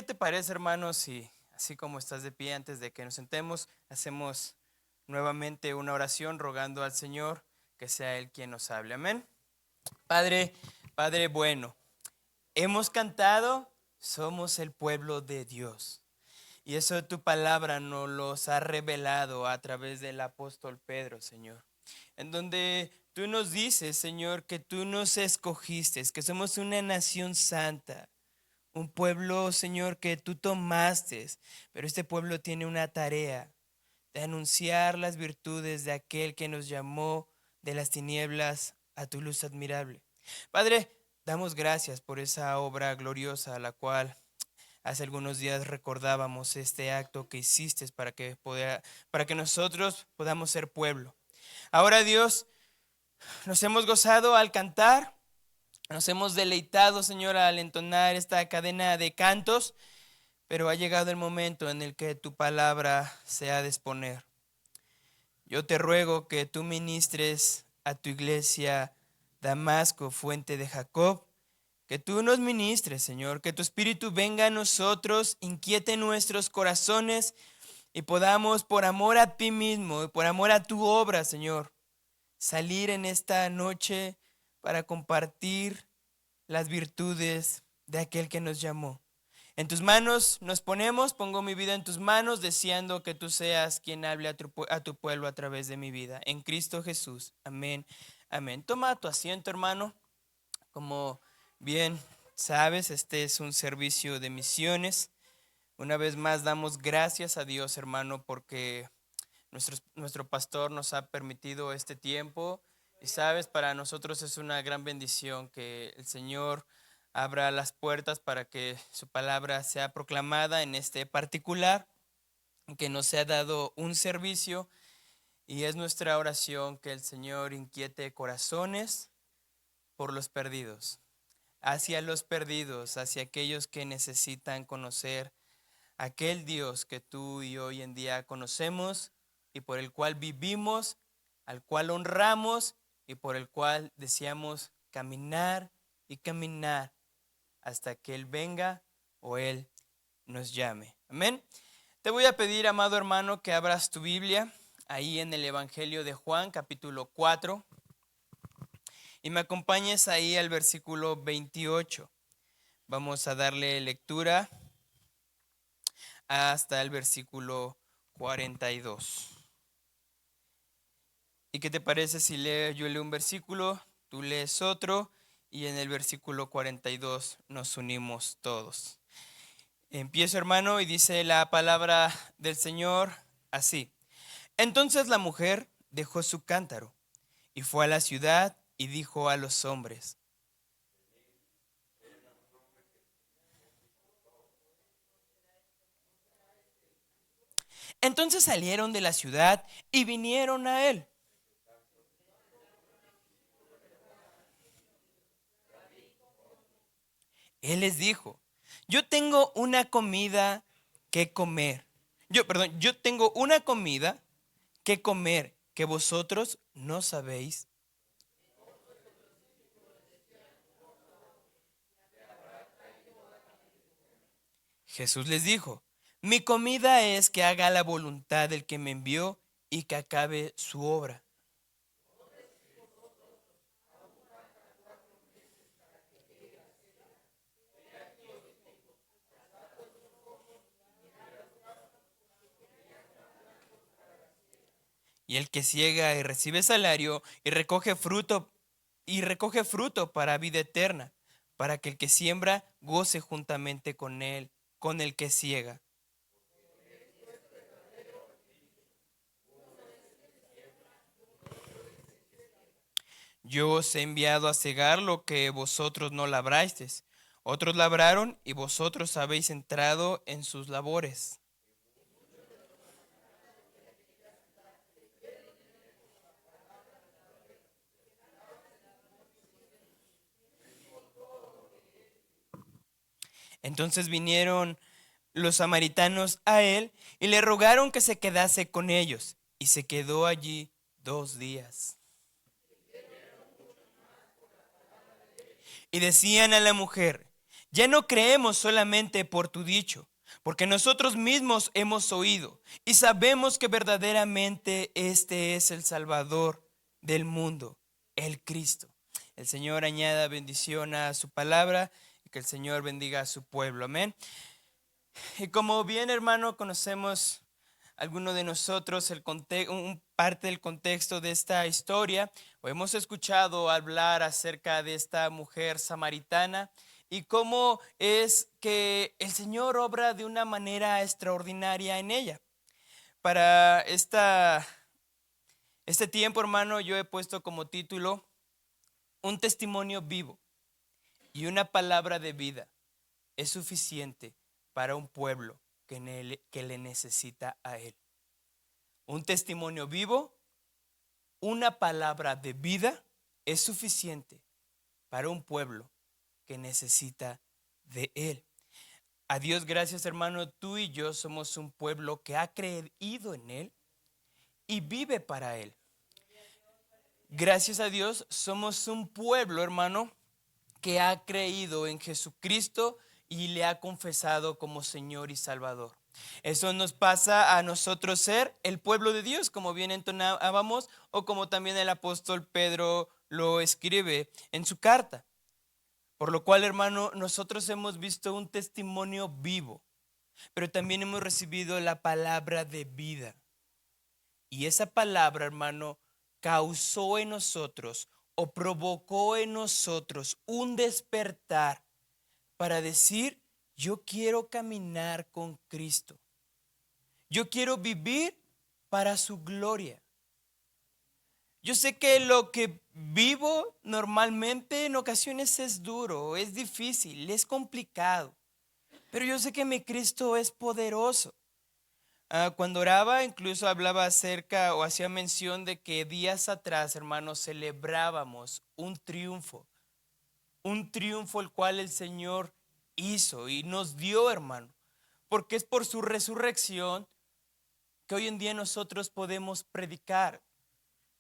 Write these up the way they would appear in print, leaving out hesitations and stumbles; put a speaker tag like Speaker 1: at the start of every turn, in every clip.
Speaker 1: ¿Qué te parece, hermanos, si así como estás de pie antes de que nos sentemos, hacemos nuevamente una oración rogando al Señor que sea Él quien nos hable? Amén. Padre, Padre bueno, hemos cantado, somos el pueblo de Dios. Y eso tu palabra nos los ha revelado a través del apóstol Pedro, Señor. En donde tú nos dices, Señor, que tú nos escogiste, que somos una nación santa. Un pueblo, Señor, que tú tomaste, pero este pueblo tiene una tarea de anunciar las virtudes de aquel que nos llamó de las tinieblas a tu luz admirable. Padre, damos gracias por esa obra gloriosa a la cual hace algunos días recordábamos este acto que hiciste para que nosotros podamos ser pueblo. Ahora, Dios, nos hemos gozado al cantar. Nos hemos deleitado, Señor, al entonar esta cadena de cantos, pero ha llegado el momento en el que tu palabra se ha de exponer. Yo te ruego que tú ministres a tu iglesia Damasco, fuente de Jacob, que tú nos ministres, Señor, que tu espíritu venga a nosotros, inquiete nuestros corazones y podamos, por amor a ti mismo y por amor a tu obra, Señor, salir en esta noche para compartir las virtudes de aquel que nos llamó. En tus manos nos ponemos, pongo mi vida en tus manos, deseando que tú seas quien hable a tu pueblo a través de mi vida. En Cristo Jesús. Amén. Amén. Toma tu asiento, hermano. Como bien sabes, este es un servicio de misiones. Una vez más damos gracias a Dios, hermano, porque nuestro pastor nos ha permitido este tiempo. Y sabes, para nosotros es una gran bendición que el Señor abra las puertas para que su palabra sea proclamada en este particular, que nos sea dado un servicio. Y es nuestra oración que el Señor inquiete corazones por los perdidos, hacia aquellos que necesitan conocer aquel Dios que tú y hoy en día conocemos y por el cual vivimos, al cual honramos y por el cual deseamos caminar y caminar hasta que Él venga o Él nos llame. Amén. Te voy a pedir, amado hermano, que abras tu Biblia ahí en el Evangelio de Juan, capítulo 4, y me acompañes ahí al versículo 28. Vamos a darle lectura hasta el versículo 42. ¿Y qué te parece si yo leo un versículo, tú lees otro y en el versículo 42 nos unimos todos? Empiezo, hermano, y dice la palabra del Señor así. Entonces la mujer dejó su cántaro y fue a la ciudad y dijo a los hombres: entonces salieron de la ciudad y vinieron a él. Él les dijo: yo tengo una comida que comer. Yo tengo una comida que comer que vosotros no sabéis. Jesús les dijo: mi comida es que haga la voluntad del que me envió y que acabe su obra. Y el que ciega y recibe salario y recoge fruto para vida eterna, para que el que siembra goce juntamente con él, con el que ciega. Yo os he enviado a cegar lo que vosotros no labrasteis. Otros labraron y vosotros habéis entrado en sus labores. Entonces vinieron los samaritanos a él y le rogaron que se quedase con ellos. Y se quedó allí 2 días. Y decían a la mujer: Ya no creemos solamente por tu dicho, porque nosotros mismos hemos oído y sabemos que verdaderamente este es el Salvador del mundo, el Cristo. El Señor añada bendición a su palabra y que el Señor bendiga a su pueblo. Amén. Y como bien, hermano, conocemos alguno de nosotros parte del contexto de esta historia, o hemos escuchado hablar acerca de esta mujer samaritana y cómo es que el Señor obra de una manera extraordinaria en ella. Para este tiempo, hermano, yo he puesto como título un testimonio vivo y una palabra de vida es suficiente para un pueblo que le necesita a Él. Un testimonio vivo, una palabra de vida es suficiente para un pueblo que necesita de Él. A Dios gracias, hermano, tú y yo somos un pueblo que ha creído en Él y vive para Él. Gracias a Dios somos un pueblo, hermano, que ha creído en Jesucristo y le ha confesado como Señor y Salvador. Eso nos pasa a nosotros ser el pueblo de Dios, como bien entonábamos, o como también el apóstol Pedro lo escribe en su carta. Por lo cual, hermano, nosotros hemos visto un testimonio vivo, pero también hemos recibido la palabra de vida. Y esa palabra, hermano, causó en nosotros o provocó en nosotros un despertar para decir, yo quiero caminar con Cristo. Yo quiero vivir para su gloria. Yo sé que lo que vivo normalmente en ocasiones es duro, es difícil, es complicado. Pero yo sé que mi Cristo es poderoso. Cuando oraba, incluso hablaba acerca o hacía mención de que días atrás, hermanos, celebrábamos un triunfo el cual el Señor hizo y nos dio, hermano, porque es por su resurrección que hoy en día nosotros podemos predicar,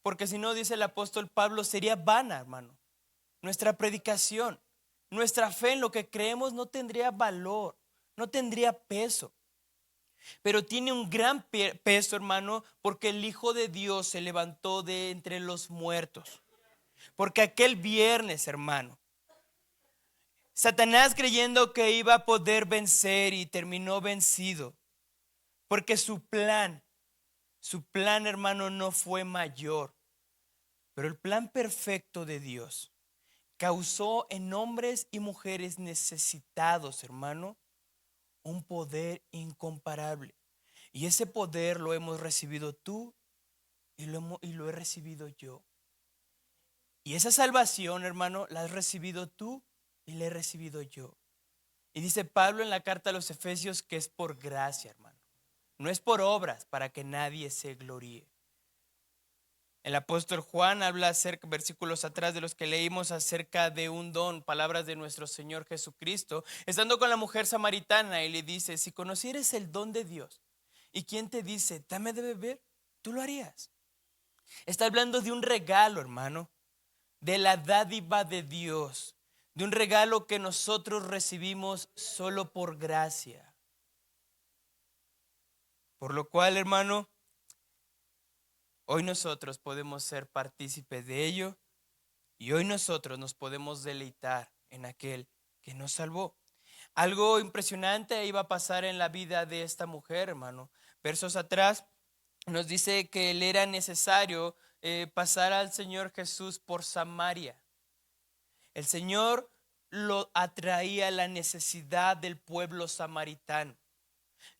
Speaker 1: porque si no, dice el apóstol Pablo, sería vana, hermano, nuestra predicación, nuestra fe en lo que creemos no tendría valor, no tendría peso. Pero tiene un gran peso, hermano, porque el Hijo de Dios se levantó de entre los muertos. Porque aquel viernes, hermano, Satanás creyendo que iba a poder vencer y terminó vencido. Porque su plan, hermano, no fue mayor. Pero el plan perfecto de Dios causó en hombres y mujeres necesitados, hermano, un poder incomparable. Y ese poder lo hemos recibido tú y lo he recibido yo. Y esa salvación, hermano, la has recibido tú y la he recibido yo. Y dice Pablo en la carta a los Efesios que es por gracia, hermano. No es por obras para que nadie se gloríe. El apóstol Juan habla acerca, versículos atrás de los que leímos, acerca de un don, palabras de nuestro Señor Jesucristo, estando con la mujer samaritana y le dice, si conocieres el don de Dios, ¿y quién te dice, dame de beber? Tú lo harías. Está hablando de un regalo, hermano, de la dádiva de Dios, de un regalo que nosotros recibimos solo por gracia. Por lo cual, hermano, hoy nosotros podemos ser partícipes de ello y hoy nosotros nos podemos deleitar en aquel que nos salvó. Algo impresionante iba a pasar en la vida de esta mujer, hermano. Versos atrás nos dice que le era necesario pasar al Señor Jesús por Samaria. El Señor lo atraía la necesidad del pueblo samaritano.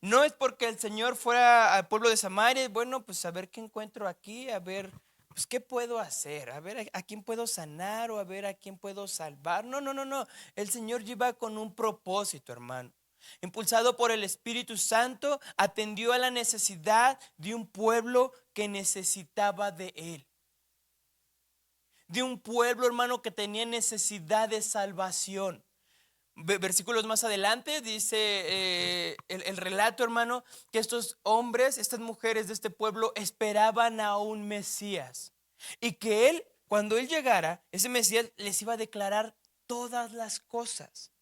Speaker 1: No es porque el Señor fuera al pueblo de Samaria, bueno, pues a ver qué encuentro aquí, a ver, pues qué puedo hacer, a ver a quién puedo sanar o a ver a quién puedo salvar. No, no, no, no. El Señor lleva con un propósito, hermano. Impulsado por el Espíritu Santo, atendió a la necesidad de un pueblo que necesitaba de Él. De un pueblo, hermano, que tenía necesidad de salvación. Versículos más adelante dice el relato, hermano, que estos hombres, estas mujeres de este pueblo esperaban a un Mesías y que él, cuando él llegara, ese Mesías les iba a declarar todas las cosas.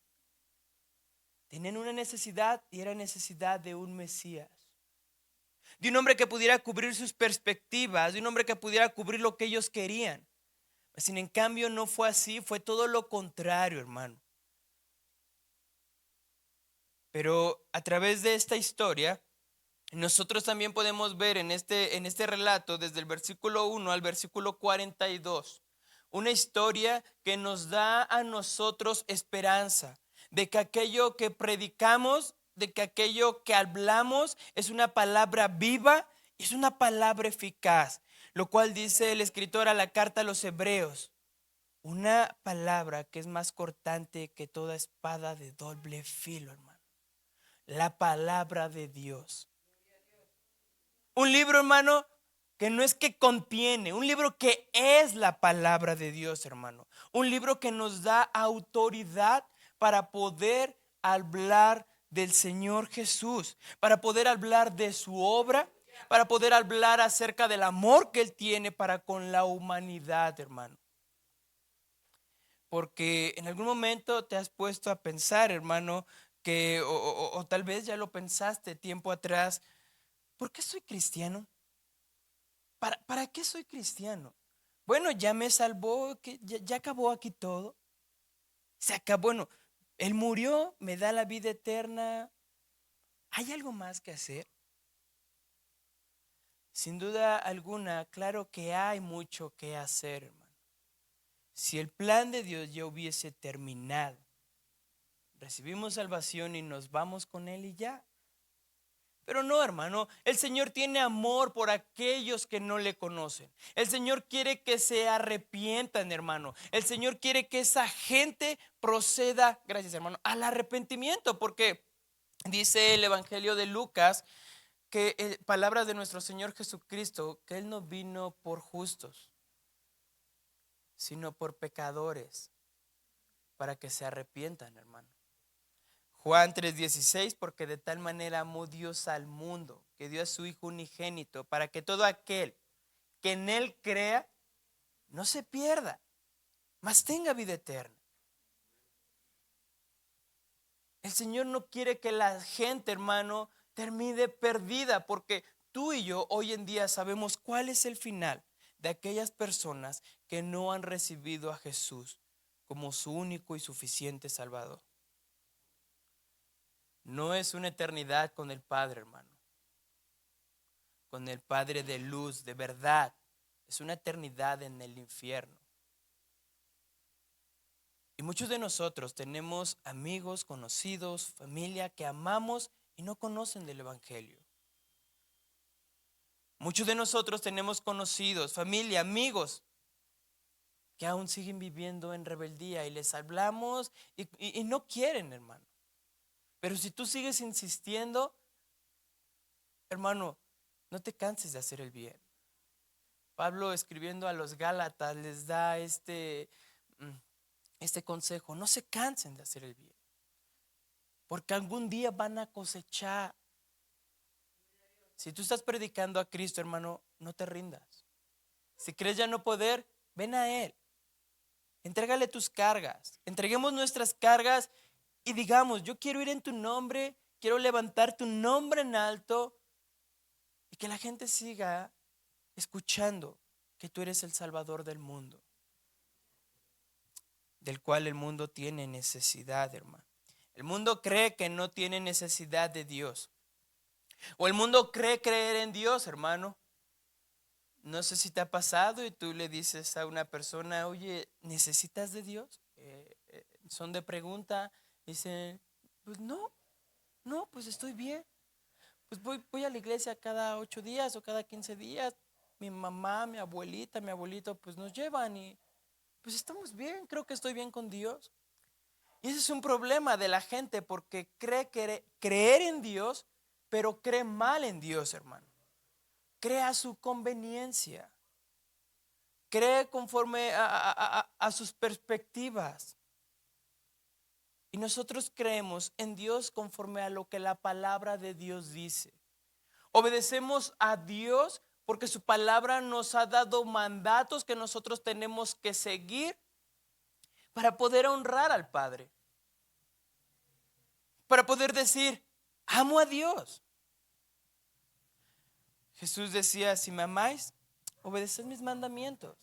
Speaker 1: Tenían una necesidad y era necesidad de un Mesías. De un hombre que pudiera cubrir sus perspectivas, de un hombre que pudiera cubrir lo que ellos querían. Sin en cambio no fue así, fue todo lo contrario, hermano. Pero a través de esta historia, nosotros también podemos ver en este relato, desde el versículo 1 al versículo 42, una historia que nos da a nosotros esperanza de que aquello que predicamos, de que aquello que hablamos es una palabra viva, es una palabra eficaz, lo cual dice el escritor a la carta a los Hebreos, una palabra que es más cortante que toda espada de doble filo, hermano. La palabra de Dios. Un libro, hermano, que no es que contiene, un libro que es la palabra de Dios, hermano. Un libro que nos da autoridad para poder hablar del Señor Jesús, para poder hablar de su obra, para poder hablar acerca del amor que Él tiene para con la humanidad, hermano. Porque en algún momento te has puesto a pensar, hermano, que o tal vez ya lo pensaste tiempo atrás, ¿por qué soy cristiano? ¿Para qué soy cristiano? Bueno, ya me salvó, que ya acabó aquí todo. Se acabó, bueno, Él murió, me da la vida eterna. ¿Hay algo más que hacer? Sin duda alguna, claro que hay mucho que hacer, hermano. Si el plan de Dios ya hubiese terminado, recibimos salvación y nos vamos con Él y ya. Pero no, hermano, el Señor tiene amor por aquellos que no le conocen. El Señor quiere que se arrepientan, hermano. El Señor quiere que esa gente proceda, gracias, hermano, al arrepentimiento, porque dice el Evangelio de Lucas que palabras de nuestro Señor Jesucristo, que Él no vino por justos, sino por pecadores, para que se arrepientan, hermano. Juan 3:16, porque de tal manera amó Dios al mundo, que dio a su Hijo unigénito, para que todo aquel que en Él crea, no se pierda, mas tenga vida eterna. El Señor no quiere que la gente, hermano, termine perdida, porque tú y yo hoy en día sabemos cuál es el final de aquellas personas que no han recibido a Jesús como su único y suficiente Salvador. No es una eternidad con el Padre, hermano, con el Padre de luz, de verdad. Es una eternidad en el infierno. Y muchos de nosotros tenemos amigos, conocidos, familia que amamos y no conocen del Evangelio. Muchos de nosotros tenemos conocidos, familia, amigos que aún siguen viviendo en rebeldía y les hablamos y no quieren, hermano. Pero si tú sigues insistiendo, hermano, no te canses de hacer el bien. Pablo, escribiendo a los Gálatas, les da este consejo: no se cansen de hacer el bien, porque algún día van a cosechar. Si tú estás predicando a Cristo, hermano, no te rindas. Si crees ya no poder, ven a Él. Entrégale tus cargas. Entreguemos nuestras cargas y digamos: yo quiero ir en tu nombre, quiero levantar tu nombre en alto, y que la gente siga escuchando que tú eres el Salvador del mundo, del cual el mundo tiene necesidad, hermano. El mundo cree que no tiene necesidad de Dios, o el mundo cree creer en Dios, hermano. No sé si te ha pasado y tú le dices a una persona: oye, ¿necesitas de Dios? Son de pregunta. Dicen: pues no, pues estoy bien. Pues voy a la iglesia cada 8 días o cada 15 días. Mi mamá, mi abuelita, mi abuelito pues nos llevan y pues estamos bien, creo que estoy bien con Dios. Y ese es un problema de la gente, porque cree creer en Dios, pero cree mal en Dios, hermano. Cree a su conveniencia, cree conforme a sus perspectivas. Y nosotros creemos en Dios conforme a lo que la palabra de Dios dice. Obedecemos a Dios porque su palabra nos ha dado mandatos que nosotros tenemos que seguir para poder honrar al Padre. para poder decir, amo a Dios. Jesús decía, si me amáis, obedeced mis mandamientos.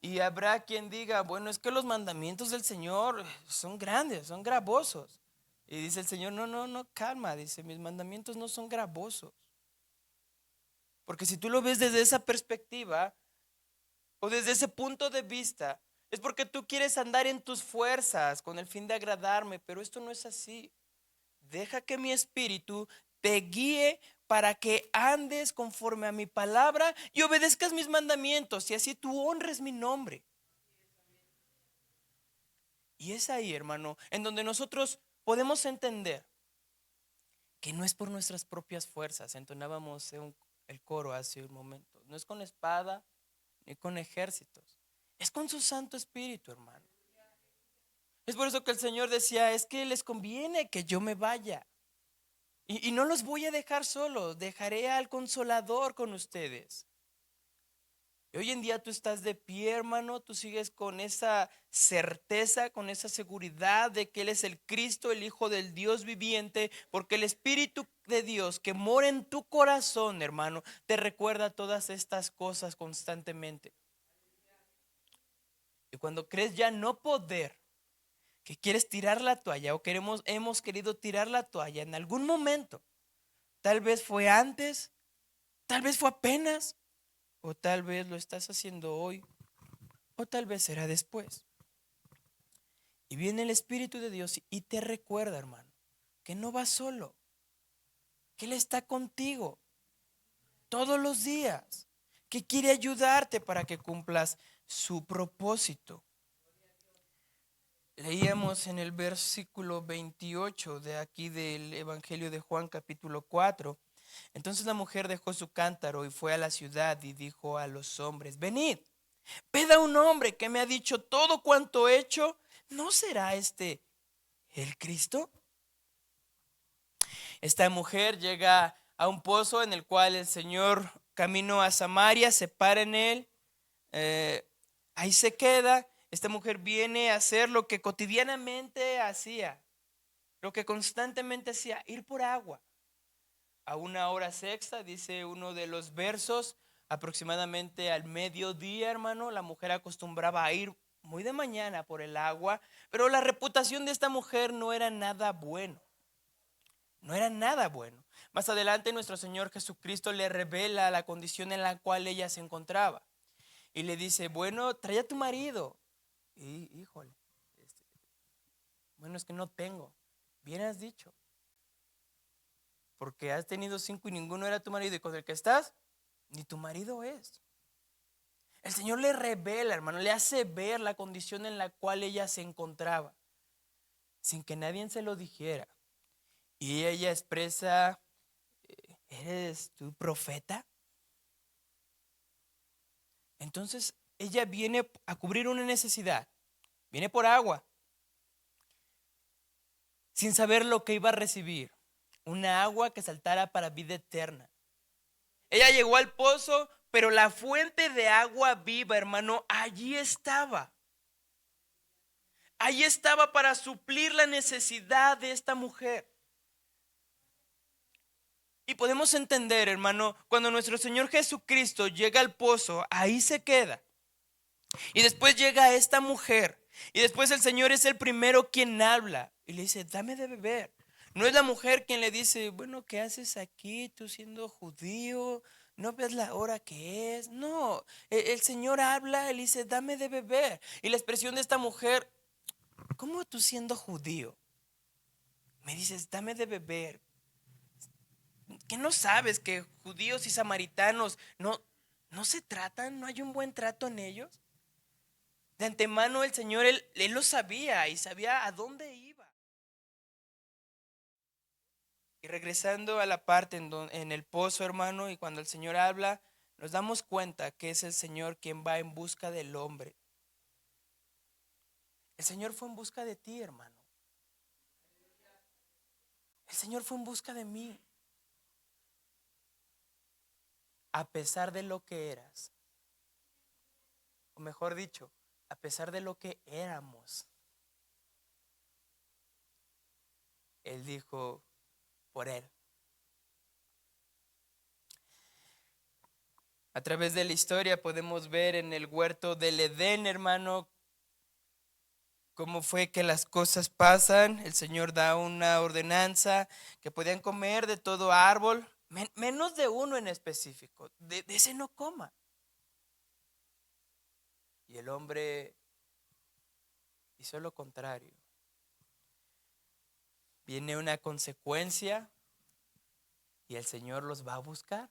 Speaker 1: Y habrá quien diga, bueno, es que los mandamientos del Señor son grandes, son gravosos. Y dice el Señor, no, calma, dice, mis mandamientos no son gravosos. Porque si tú lo ves desde esa perspectiva o desde ese punto de vista, es porque tú quieres andar en tus fuerzas con el fin de agradarme, pero esto no es así. Deja que mi espíritu te guíe para que andes conforme a mi palabra y obedezcas mis mandamientos y así tú honres mi nombre. Y es ahí, hermano, en donde nosotros podemos entender que no es por nuestras propias fuerzas. Entonábamos el coro hace un momento. No es con espada ni con ejércitos. Es con su Santo Espíritu, hermano. Es por eso que el Señor decía, es que les conviene que yo me vaya. Y no los voy a dejar solos, dejaré al Consolador con ustedes. Y hoy en día tú estás de pie, hermano, tú sigues con esa certeza, con esa seguridad de que Él es el Cristo, el Hijo del Dios viviente, porque el Espíritu de Dios que mora en tu corazón, hermano, te recuerda todas estas cosas constantemente. Y cuando crees ya no poder, que quieres tirar la toalla o hemos querido tirar la toalla en algún momento, tal vez fue antes, tal vez fue apenas, o tal vez lo estás haciendo hoy, o tal vez será después. Y viene el Espíritu de Dios y te recuerda, hermano, que no vas solo, que Él está contigo todos los días, que quiere ayudarte para que cumplas su propósito. Leíamos en el versículo 28 de aquí del Evangelio de Juan capítulo 4. Entonces la mujer dejó su cántaro y fue a la ciudad y dijo a los hombres, venid, ved a un hombre que me ha dicho todo cuanto he hecho. ¿No será este el Cristo? Esta mujer llega a un pozo en el cual el Señor camino a Samaria, se para en él, ahí se queda. Esta mujer viene a hacer lo que cotidianamente hacía, lo que constantemente hacía, ir por agua. A una hora sexta, dice uno de los versos, aproximadamente al mediodía, hermano, la mujer acostumbraba a ir muy de mañana por el agua, pero la reputación de esta mujer no era nada bueno. No era nada bueno. Más adelante nuestro Señor Jesucristo le revela la condición en la cual ella se encontraba. Y le dice, bueno, trae a tu marido. Y híjole, bueno, es que no tengo. Bien has dicho. Porque has tenido 5 y ninguno era tu marido. Y con el que estás, ni tu marido es. El Señor le revela, hermano, le hace ver la condición en la cual ella se encontraba. Sin que nadie se lo dijera. Y ella expresa, ¿eres tú profeta? Entonces ella viene a cubrir una necesidad, viene por agua, sin saber lo que iba a recibir, una agua que saltara para vida eterna. Ella llegó al pozo, pero la fuente de agua viva, hermano, allí estaba. Allí estaba para suplir la necesidad de esta mujer. Y podemos entender, hermano, cuando nuestro Señor Jesucristo llega al pozo, ahí se queda. Y después llega esta mujer. Y después el Señor es el primero quien habla. Y le dice, dame de beber. No es la mujer quien le dice, bueno, ¿qué haces aquí tú siendo judío? ¿No ves la hora que es? No, el Señor habla, él dice, dame de beber. Y la expresión de esta mujer, ¿cómo tú siendo judío? Me dices, dame de beber. ¿Qué no sabes que judíos y samaritanos no se tratan? ¿No hay un buen trato en ellos? De antemano el Señor, él lo sabía y sabía a dónde iba. Y regresando a la parte en el pozo, hermano, y cuando el Señor habla, nos damos cuenta que es el Señor quien va en busca del hombre. El Señor fue en busca de ti, hermano. El Señor fue en busca de mí. A pesar de lo que eras. O mejor dicho, a pesar de lo que éramos. Él dijo, por él. A través de la historia podemos ver en el huerto del Edén, hermano, cómo fue que las cosas pasan. El Señor da una ordenanza que podían comer de todo árbol, menos de uno en específico. De ese no coma. Y el hombre hizo lo contrario. Viene una consecuencia y el Señor los va a buscar.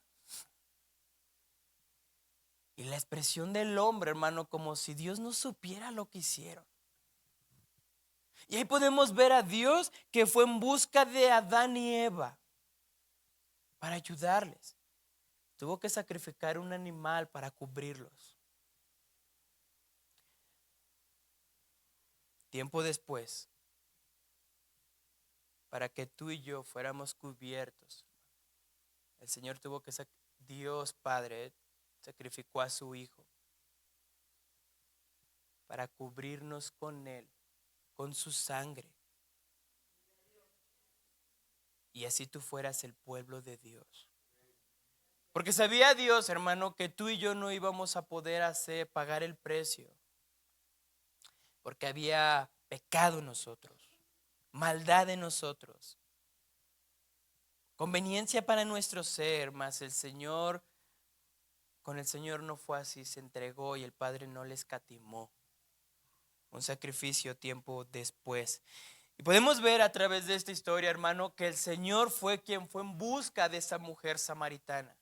Speaker 1: Y la expresión del hombre, hermano, como si Dios no supiera lo que hicieron. Y ahí podemos ver a Dios que fue en busca de Adán y Eva para ayudarles. Tuvo que sacrificar un animal para cubrirlos. Tiempo después, para que tú y yo fuéramos cubiertos, el Señor tuvo que Dios Padre sacrificó a su Hijo para cubrirnos con Él, con su sangre. Y así tú fueras el pueblo de Dios. Porque sabía Dios, hermano, que tú y yo no íbamos a poder pagar el precio. Porque había pecado en nosotros, maldad en nosotros, conveniencia para nuestro ser, mas con el Señor no fue así, se entregó y el Padre no le escatimó. Un sacrificio tiempo después. Y podemos ver a través de esta historia, hermano, que el Señor fue quien fue en busca de esa mujer samaritana.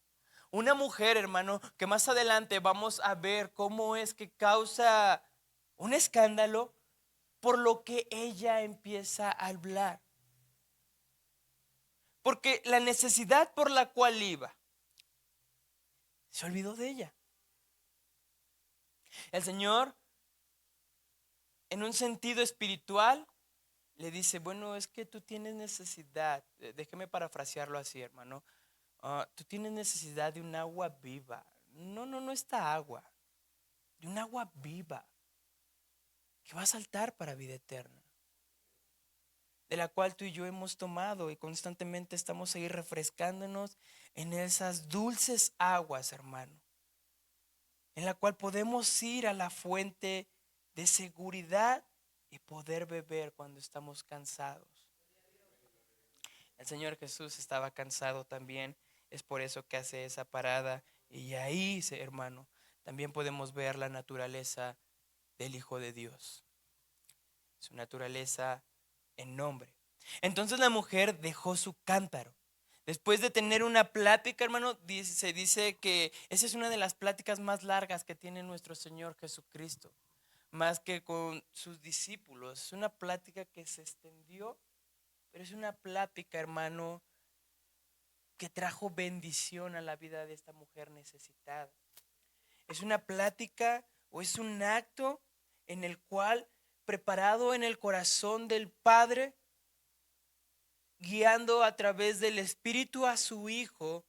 Speaker 1: Una mujer, hermano, que más adelante vamos a ver cómo es que causa un escándalo por lo que ella empieza a hablar. Porque la necesidad por la cual iba, se olvidó de ella. El Señor, en un sentido espiritual, le dice, bueno, es que tú tienes necesidad, déjeme parafrasearlo así, hermano, tú tienes necesidad de un agua viva. No esta agua, de un agua viva que va a saltar para vida eterna, de la cual tú y yo hemos tomado y constantemente estamos ahí refrescándonos en esas dulces aguas, hermano, en la cual podemos ir a la fuente de seguridad y poder beber cuando estamos cansados. El Señor Jesús estaba cansado también, es por eso que hace esa parada. Y ahí, hermano, también podemos ver la naturaleza del Hijo de Dios, su naturaleza en nombre. Entonces la mujer dejó su cántaro. Después de tener una plática, hermano, se dice que esa es una de las pláticas más largas que tiene nuestro Señor Jesucristo, más que con sus discípulos. Es una plática que se extendió, pero es una plática, hermano, que trajo bendición a la vida de esta mujer necesitada. Es una plática o es un acto en el cual, preparado en el corazón del Padre, guiando a través del Espíritu a su Hijo,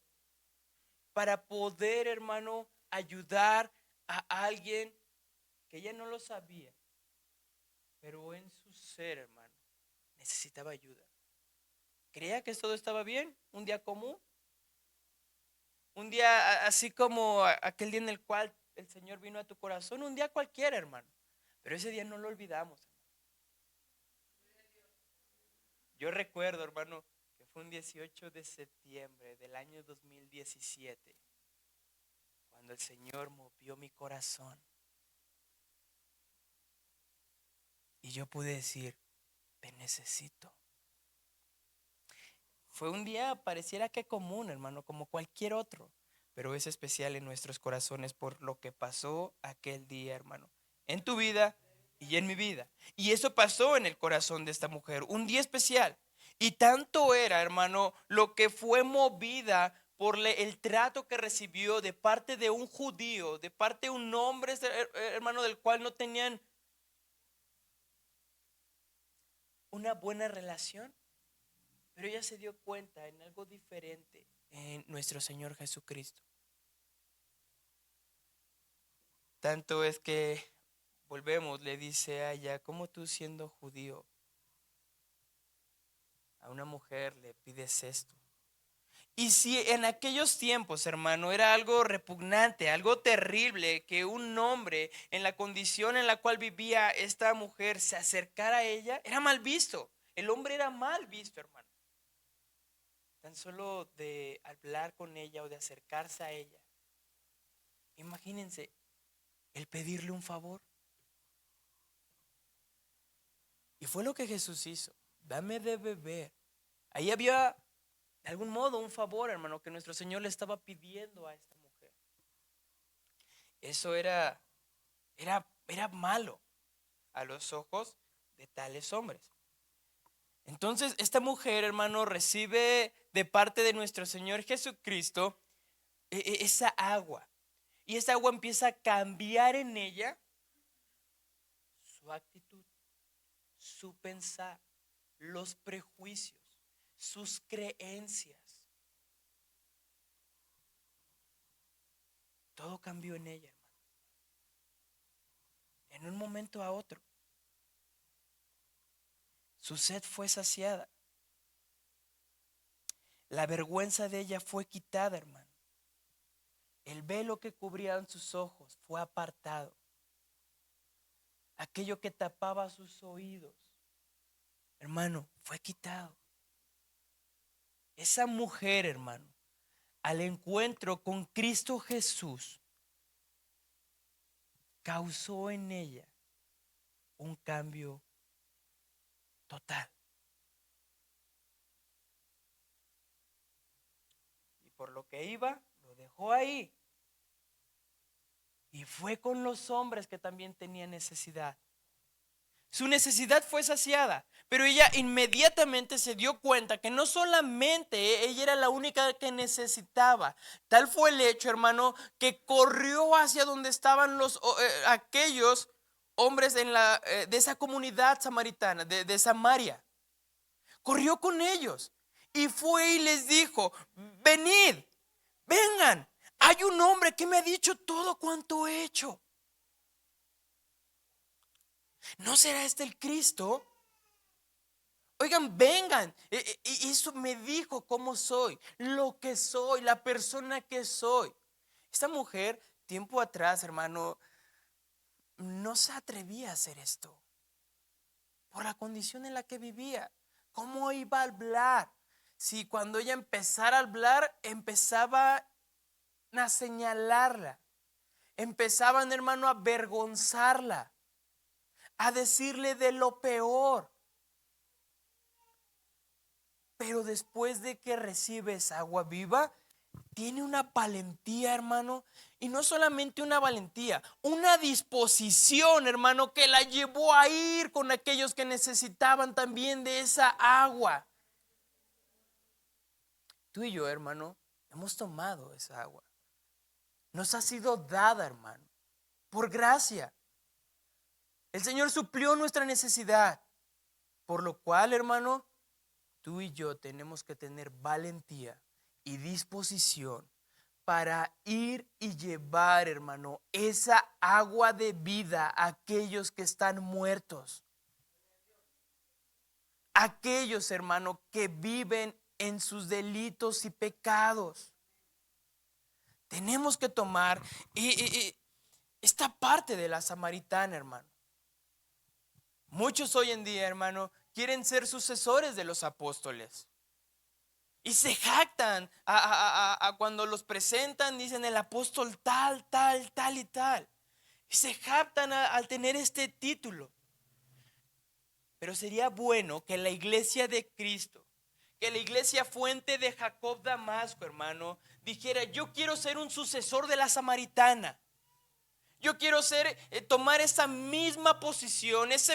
Speaker 1: para poder, hermano, ayudar a alguien que ella no lo sabía, pero en su ser, hermano, necesitaba ayuda. Creía que todo estaba bien, un día común, un día así como aquel día en el cual el Señor vino a tu corazón, un día cualquiera, hermano, pero ese día no lo olvidamos. Yo recuerdo, hermano, que fue un 18 de septiembre del año 2017, cuando el Señor movió mi corazón y yo pude decir, te necesito. Fue un día, pareciera que común, hermano, como cualquier otro, pero es especial en nuestros corazones por lo que pasó aquel día, hermano, en tu vida y en mi vida. Y eso pasó en el corazón de esta mujer, un día especial. Y tanto era, hermano, lo que fue movida por el trato que recibió de parte de un judío, de parte de un hombre, hermano, del cual no tenían una buena relación. Pero ella se dio cuenta en algo diferente en nuestro Señor Jesucristo. Tanto es que volvemos, le dice a ella, ¿cómo tú siendo judío a una mujer le pides esto? Y si en aquellos tiempos, hermano, era algo repugnante, algo terrible, que un hombre en la condición en la cual vivía esta mujer se acercara a ella, era mal visto. El hombre era mal visto, hermano. Tan solo de hablar con ella o de acercarse a ella. Imagínense, el pedirle un favor. Y fue lo que Jesús hizo. Dame de beber. Ahí había de algún modo un favor, hermano, que nuestro Señor le estaba pidiendo a esta mujer. Eso era malo a los ojos de tales hombres. Entonces esta mujer, hermano, recibe de parte de nuestro Señor Jesucristo esa agua. Y esa agua empieza a cambiar en ella su actitud, su pensar, los prejuicios, sus creencias. Todo cambió en ella, hermano. En un momento a otro. Su sed fue saciada. La vergüenza de ella fue quitada, hermano. El velo que cubría sus ojos fue apartado. Aquello que tapaba sus oídos, hermano, fue quitado. Esa mujer, hermano, al encuentro con Cristo Jesús, causó en ella un cambio total. Y por lo que iba, lo dejó ahí. Y fue con los hombres que también tenían necesidad. Su necesidad fue saciada, pero ella inmediatamente se dio cuenta que no solamente ella era la única que necesitaba. Tal fue el hecho, hermano, que corrió hacia donde estaban aquellos hombres de esa comunidad samaritana, de Samaria. Corrió con ellos y fue y les dijo: venid, vengan, hay un hombre que me ha dicho todo cuanto he hecho. ¿No será este el Cristo? Oigan, vengan. Y eso me dijo cómo soy, lo que soy, la persona que soy. Esta mujer, tiempo atrás, hermano, no se atrevía a hacer esto por la condición en la que vivía. ¿Cómo iba a hablar? Si cuando ella empezara a hablar, empezaban a señalarla, empezaban, hermano, a avergonzarla, a decirle de lo peor. Pero después de que recibe esa agua viva, tiene una valentía, hermano. Y no solamente una valentía, una disposición, hermano, que la llevó a ir con aquellos que necesitaban también de esa agua. Tú y yo, hermano, hemos tomado esa agua. Nos ha sido dada, hermano, por gracia. El Señor suplió nuestra necesidad. Por lo cual, hermano, tú y yo tenemos que tener valentía y disposición para ir y llevar, hermano, esa agua de vida a aquellos que están muertos. Aquellos, hermano, que viven en sus delitos y pecados. Tenemos que tomar esta parte de la samaritana, hermano. Muchos hoy en día, hermano, quieren ser sucesores de los apóstoles. Y se jactan a cuando los presentan, dicen el apóstol tal, tal, tal y tal. Y se jactan al tener este título. Pero sería bueno que la iglesia de Cristo, que la iglesia Fuente de Jacob Damasco, hermano, dijera: yo quiero ser un sucesor de la samaritana. Yo quiero tomar esa misma posición, ese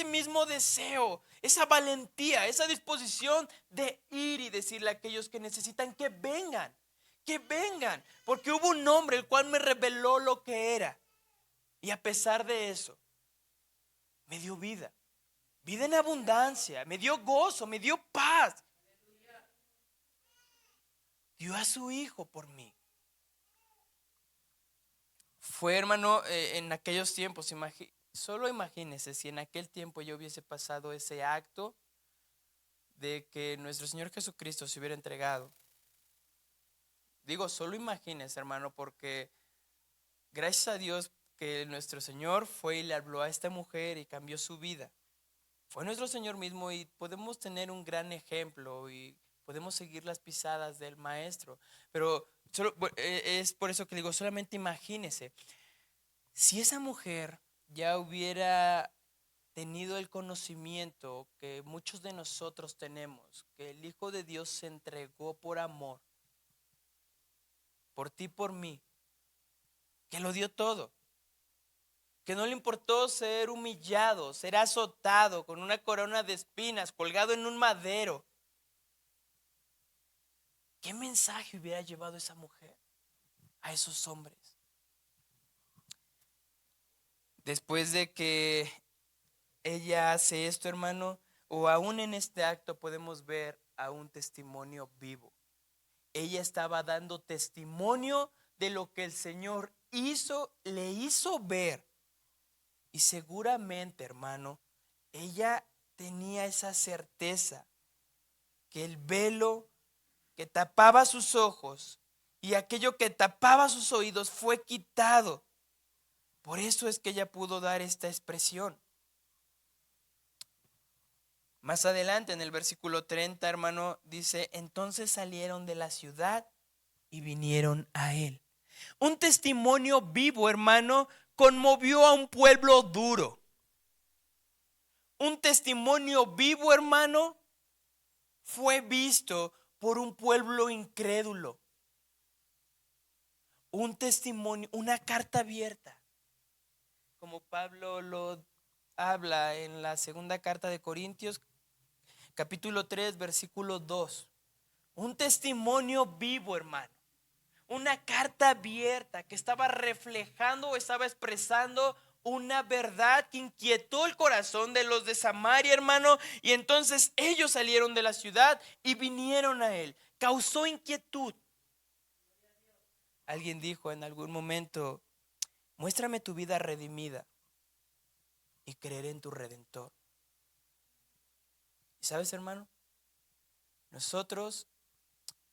Speaker 1: mismo deseo, esa valentía, esa disposición de ir y decirle a aquellos que necesitan que vengan, porque hubo un hombre el cual me reveló lo que era. Y a pesar de eso, me dio vida en abundancia, me dio gozo, me dio paz. Dio a su hijo por mí. Fue, hermano, en aquellos tiempos, solo imagínese si en aquel tiempo yo hubiese pasado ese acto de que nuestro Señor Jesucristo se hubiera entregado. Digo, solo imagínense, hermano, porque gracias a Dios que nuestro Señor fue y le habló a esta mujer y cambió su vida. Fue nuestro Señor mismo y podemos tener un gran ejemplo y podemos seguir las pisadas del Maestro. Pero es por eso que digo, solamente imagínese, si esa mujer ya hubiera tenido el conocimiento que muchos de nosotros tenemos, que el Hijo de Dios se entregó por amor, por ti, por mí, que lo dio todo, que no le importó ser humillado, ser azotado con una corona de espinas, colgado en un madero. ¿Qué mensaje hubiera llevado esa mujer a esos hombres? Después de que ella hace esto, hermano, o aún en este acto podemos ver a un testimonio vivo. Ella estaba dando testimonio de lo que el Señor le hizo ver. Y seguramente, hermano, ella tenía esa certeza que el velo que tapaba sus ojos y aquello que tapaba sus oídos fue quitado. Por eso es que ella pudo dar esta expresión. Más adelante en el versículo 30, hermano, dice, entonces salieron de la ciudad y vinieron a él. Un testimonio vivo, hermano, conmovió a un pueblo duro. Un testimonio vivo, hermano, fue visto por un pueblo incrédulo. Un testimonio, una carta abierta, como Pablo lo habla en la segunda carta de Corintios, capítulo 3, versículo 2. Un testimonio vivo, hermano. Una carta abierta que estaba reflejando o estaba expresando una verdad que inquietó el corazón de los de Samaria, hermano. Y entonces ellos salieron de la ciudad y vinieron a él. Causó inquietud. Alguien dijo en algún momento, muéstrame tu vida redimida y creeré en tu Redentor. ¿Y sabes, hermano? Nosotros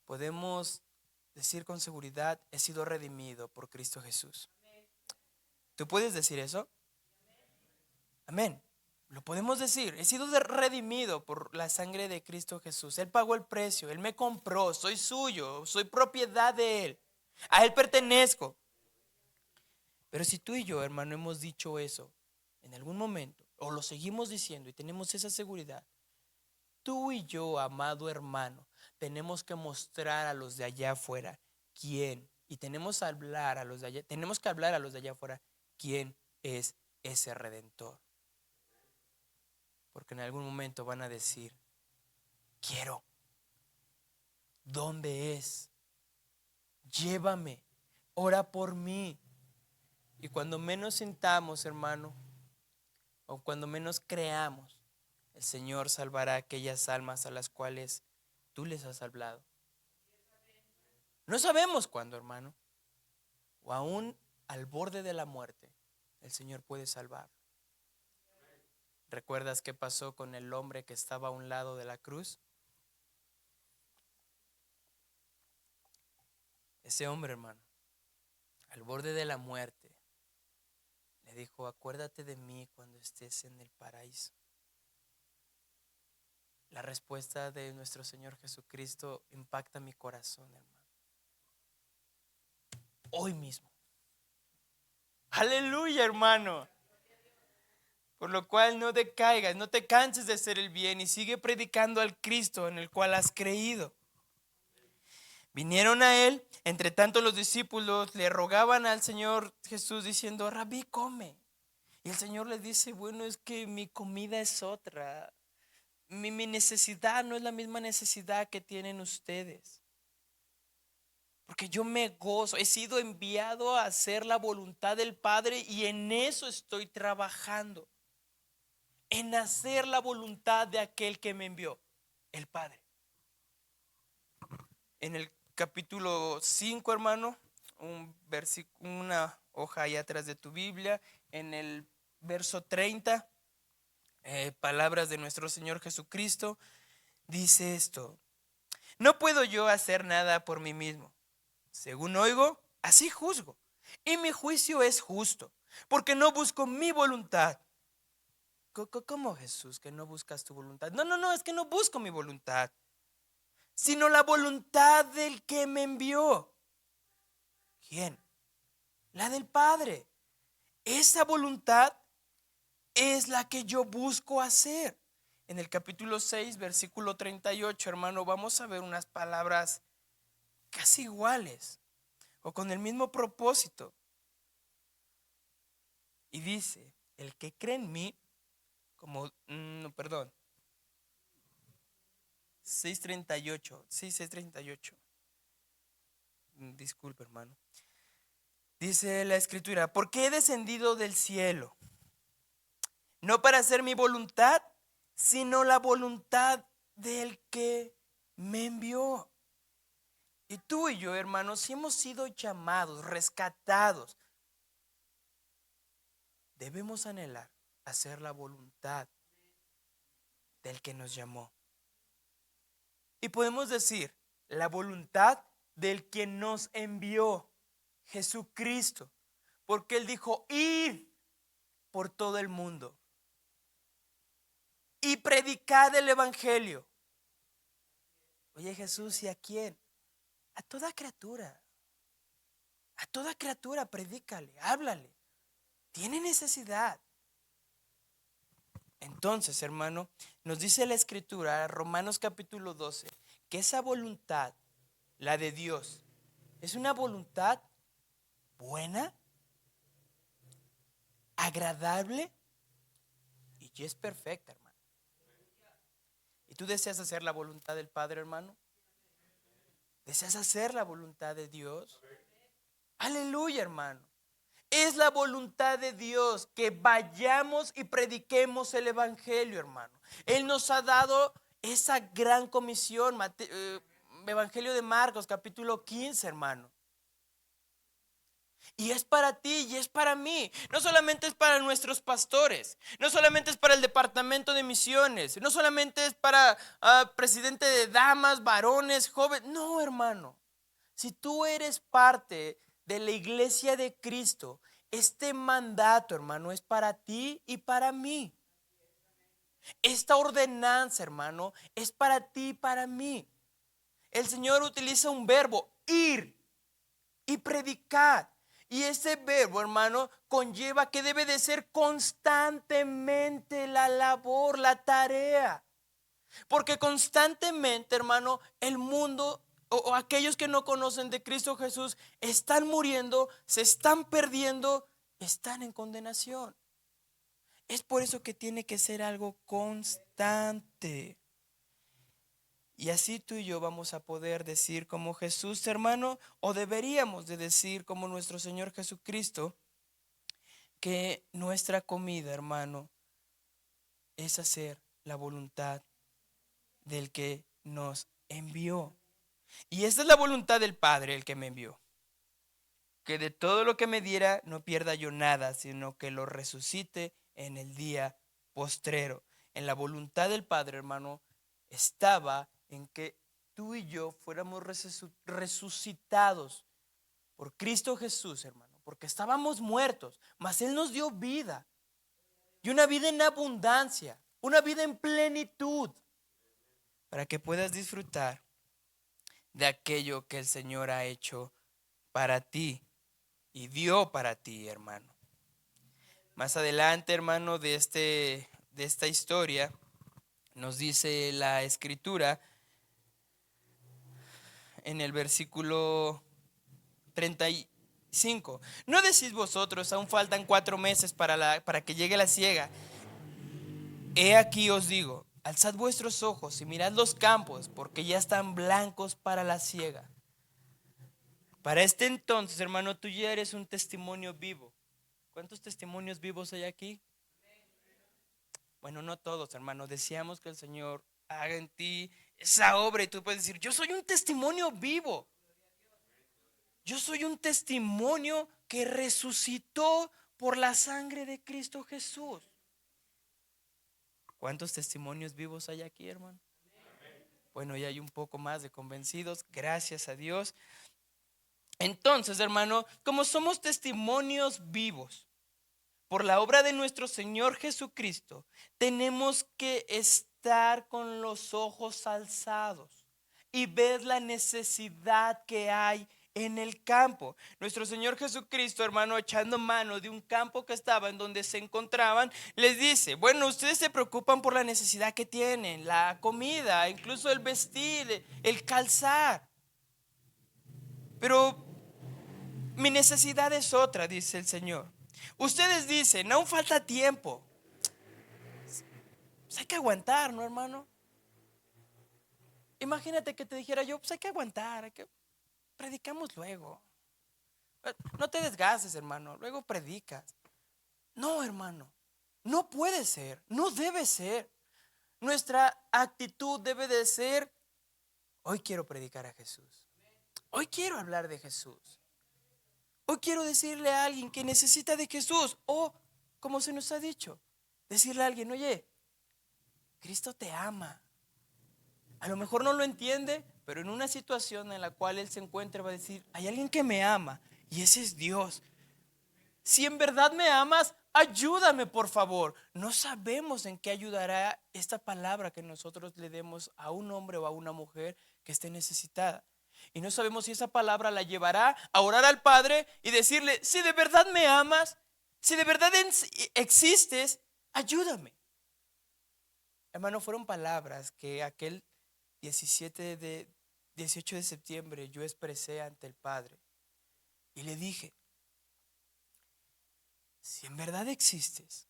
Speaker 1: podemos decir con seguridad, he sido redimido por Cristo Jesús. ¿Tú puedes decir eso? Amén. Lo podemos decir, he sido redimido por la sangre de Cristo Jesús. Él pagó el precio, Él me compró, soy suyo, soy propiedad de Él. A Él pertenezco. Pero si tú y yo, hermano, hemos dicho eso en algún momento, o lo seguimos diciendo y tenemos esa seguridad, tú y yo, amado hermano, tenemos que mostrar a los de allá afuera quién, y tenemos que hablar a los de allá afuera quién es ese Redentor. Porque en algún momento van a decir, quiero, ¿dónde es? Llévame, ora por mí. Y cuando menos sintamos, hermano, o cuando menos creamos, el Señor salvará aquellas almas a las cuales tú les has hablado. No sabemos cuándo, hermano, o aún al borde de la muerte, el Señor puede salvar. ¿Recuerdas qué pasó con el hombre que estaba a un lado de la cruz? Ese hombre, hermano, al borde de la muerte, le dijo, acuérdate de mí cuando estés en el paraíso. La respuesta de nuestro Señor Jesucristo impacta mi corazón, hermano. Hoy mismo. Aleluya, hermano. Por lo cual no decaigas, no te canses de hacer el bien y sigue predicando al Cristo en el cual has creído. Vinieron a él, entre tanto los discípulos le rogaban al Señor Jesús diciendo, Rabí, come. Y el Señor les dice, bueno, es que mi comida es otra. Mi necesidad no es la misma necesidad que tienen ustedes. Porque yo me gozo, he sido enviado a hacer la voluntad del Padre y en eso estoy trabajando. En hacer la voluntad de aquel que me envió, el Padre. En el capítulo 5, hermano, una hoja ahí atrás de tu Biblia, en el verso 30, palabras de nuestro Señor Jesucristo, dice esto: no puedo yo hacer nada por mí mismo. Según oigo, así juzgo. Y mi juicio es justo, porque no busco mi voluntad. ¿Cómo, Jesús, que no buscas tu voluntad? No, es que no busco mi voluntad, sino la voluntad del que me envió. ¿Quién? La del Padre. Esa voluntad es la que yo busco hacer. En el capítulo 6, versículo 38, hermano, vamos a ver unas palabras casi iguales o con el mismo propósito. Y dice: el que cree en mí, como, perdón, 6:38, sí, 6:38. Disculpe, hermano. Dice la escritura: porque he descendido del cielo, no para hacer mi voluntad, sino la voluntad del que me envió. Y tú y yo, hermanos, si hemos sido llamados, rescatados, debemos anhelar hacer la voluntad del que nos llamó. Y podemos decir, la voluntad del que nos envió, Jesucristo, porque Él dijo: id por todo el mundo y predicad el evangelio. Oye, Jesús, ¿y a quién? A toda criatura. A toda criatura predícale, háblale. Tiene necesidad. Entonces, hermano, nos dice la escritura, Romanos capítulo 12, que esa voluntad, la de Dios, es una voluntad buena, agradable y es perfecta, hermano. ¿Y tú deseas hacer la voluntad del Padre, hermano? ¿Deseas hacer la voluntad de Dios? Aleluya, hermano. Es la voluntad de Dios que vayamos y prediquemos el evangelio, hermano. Él nos ha dado esa gran comisión, Evangelio de Marcos, capítulo 15, hermano. Y es para ti y es para mí. No solamente es para nuestros pastores, no solamente es para el departamento de misiones, no solamente es para presidente de damas, varones, jóvenes. No, hermano. Si tú eres parte de la iglesia de Cristo, este mandato, hermano, es para ti y para mí. Esta ordenanza, hermano, es para ti y para mí. El Señor utiliza un verbo: ir y predicar. Y ese verbo, hermano, conlleva que debe de ser constantemente la labor, la tarea. Porque constantemente, hermano, el mundo o aquellos que no conocen de Cristo Jesús están muriendo, se están perdiendo, están en condenación. Es por eso que tiene que ser algo constante. Y así tú y yo vamos a poder decir como Jesús, hermano, o deberíamos de decir como nuestro Señor Jesucristo, que nuestra comida, hermano, es hacer la voluntad del que nos envió. Y esta es la voluntad del Padre, el que me envió: que de todo lo que me diera no pierda yo nada, sino que lo resucite en el día postrero. En la voluntad del Padre, hermano, estaba en que tú y yo fuéramos resucitados por Cristo Jesús, hermano, porque estábamos muertos, mas Él nos dio vida, y una vida en abundancia, una vida en plenitud, para que puedas disfrutar de aquello que el Señor ha hecho para ti y dio para ti, hermano. Más adelante, hermano, de esta historia, nos dice la escritura en el versículo 35: ¿no decís vosotros, aún faltan 4 meses para que llegue la siega? He aquí os digo, alzad vuestros ojos y mirad los campos, porque ya están blancos para la siega. Para este entonces, hermano, tú ya eres un testimonio vivo. ¿Cuántos testimonios vivos hay aquí? Bueno, no todos, hermano. Deseamos que el Señor haga en ti esa obra y tú puedes decir: yo soy un testimonio vivo. Yo soy un testimonio que resucitó por la sangre de Cristo Jesús. ¿Cuántos testimonios vivos hay aquí, hermano? Bueno, ya hay un poco más de convencidos, gracias a Dios. Entonces, hermano, como somos testimonios vivos por la obra de nuestro Señor Jesucristo, tenemos que estar con los ojos alzados y ver la necesidad que hay en el campo. Nuestro Señor Jesucristo, hermano, echando mano de un campo que estaba en donde se encontraban, les dice: bueno, ustedes se preocupan por la necesidad que tienen, la comida, incluso el vestir, el calzar, pero mi necesidad es otra, dice el Señor. Ustedes dicen: aún falta tiempo. Pues hay que aguantar, ¿no, hermano? Imagínate que te dijera yo: pues hay que aguantar, predicamos luego. No te desgastes, hermano, luego predicas. No, hermano, no puede ser, no debe ser. Nuestra actitud debe de ser: hoy quiero predicar a Jesús. Hoy quiero hablar de Jesús. Hoy quiero decirle a alguien que necesita de Jesús. O, como se nos ha dicho, decirle a alguien: oye, Cristo te ama. A lo mejor no lo entiende, pero en una situación en la cual él se encuentra va a decir: hay alguien que me ama y ese es Dios. Si en verdad me amas, ayúdame, por favor. No sabemos en qué ayudará esta palabra que nosotros le demos a un hombre o a una mujer que esté necesitada. Y no sabemos si esa palabra la llevará a orar al Padre y decirle: si de verdad me amas, si de verdad existes, ayúdame. Hermano, fueron palabras que aquel 18 de septiembre yo expresé ante el Padre. Y le dije: si en verdad existes,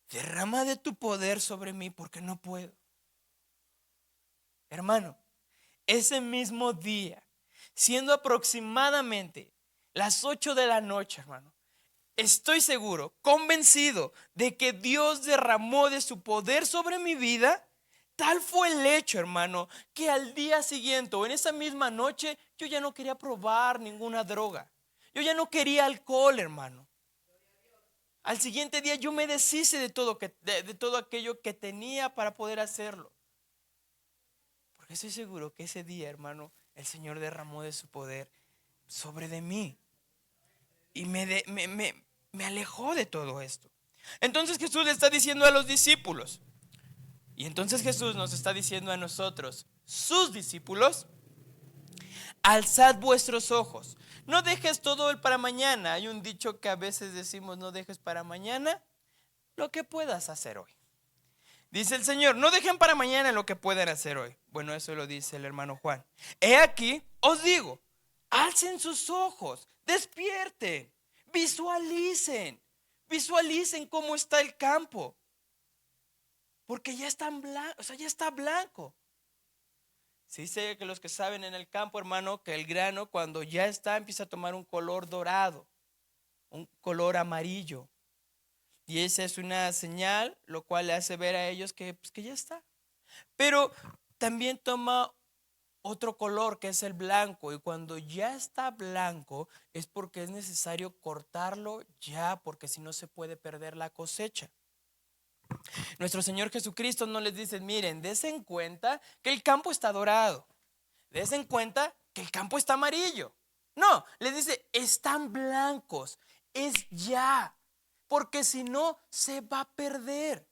Speaker 1: derrama de tu poder sobre mí, porque no puedo. Hermano, ese mismo día, siendo aproximadamente las 8 de la noche, hermano, estoy seguro, convencido de que Dios derramó de su poder sobre mi vida. Tal fue el hecho, hermano, que al día siguiente o en esa misma noche yo ya no quería probar ninguna droga. Yo ya no quería alcohol, hermano. Al siguiente día yo me deshice de todo aquello que tenía para poder hacerlo. Porque estoy seguro que ese día, hermano, el Señor derramó de su poder sobre de mí. Y me alejó de todo esto. Entonces Jesús le está diciendo a los discípulos. Y entonces Jesús nos está diciendo a nosotros, sus discípulos: alzad vuestros ojos. No dejes todo el para mañana. Hay un dicho que a veces decimos: no dejes para mañana lo que puedas hacer hoy. Dice el Señor: no dejen para mañana lo que puedan hacer hoy. Bueno, eso lo dice el hermano Juan. He aquí, os digo, alcen sus ojos, despierten, visualicen cómo está el campo. Porque ya está blanco, ya está blanco. Sí sé que los que saben en el campo, hermano, que el grano cuando ya está empieza a tomar un color dorado, un color amarillo. Y esa es una señal, lo cual le hace ver a ellos que, pues, que ya está. Pero también toma otro color que es el blanco. Y cuando ya está blanco es porque es necesario cortarlo ya, porque si no se puede perder la cosecha. Nuestro Señor Jesucristo no les dice: miren, des en cuenta que el campo está dorado, des en cuenta que el campo está amarillo. No, les dice: están blancos, es ya, porque si no se va a perder.